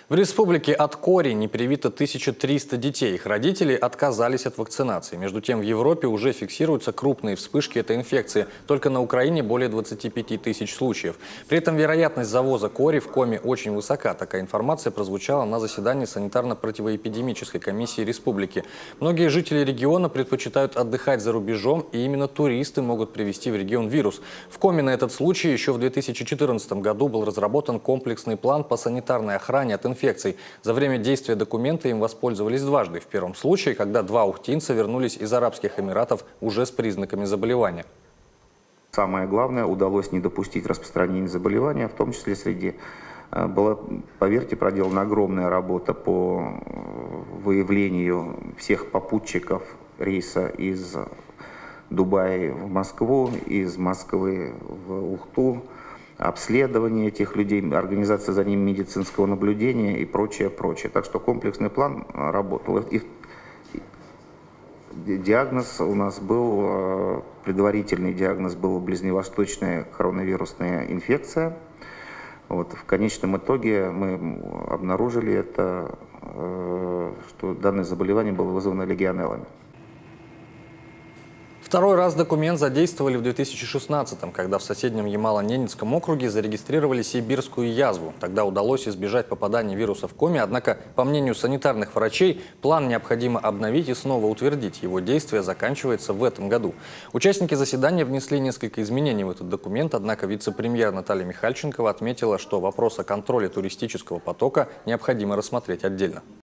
В республике от кори не привито 1300 детей. Их родители отказались от вакцинации. Между тем, в Европе уже фиксируются крупные вспышки этой инфекции. Только на Украине более 25 тысяч случаев. При этом вероятность завоза кори в Коми очень высока. Такая информация прозвучала на заседании санитарно-противоэпидемической комиссии республики. Многие жители региона предпочитают отдыхать за рубежом, и именно туристы могут привезти в регион вирус. В Коми на этот случай еще в 2014 году был разработан комплексный план по санитарной охране от инфекций. За время действия документа им воспользовались дважды. В первом случае, когда 2 ухтинца вернулись из Арабских Эмиратов уже с признаками заболевания. Самое главное, удалось не допустить распространения заболевания, в том числе среди... Была, поверьте, проделана огромная работа по выявлению всех попутчиков рейса из Дубая в Москву, из Москвы в Ухту, обследование этих людей, организация за ними медицинского наблюдения и прочее, прочее. Так что комплексный план работал. И диагноз у нас был, предварительный диагноз был ближневосточная коронавирусная инфекция. Вот. В конечном итоге мы обнаружили это, что данное заболевание было вызвано легионеллами. Второй раз документ задействовали в 2016-м, когда в соседнем Ямало-Ненецком округе зарегистрировали сибирскую язву. Тогда удалось избежать попадания вируса в Коми, однако, по мнению санитарных врачей, план необходимо обновить и снова утвердить. Его действие заканчивается в этом году. Участники заседания внесли несколько изменений в этот документ, однако вице-премьер Наталья Михальченкова отметила, что вопрос о контроле туристического потока необходимо рассмотреть отдельно.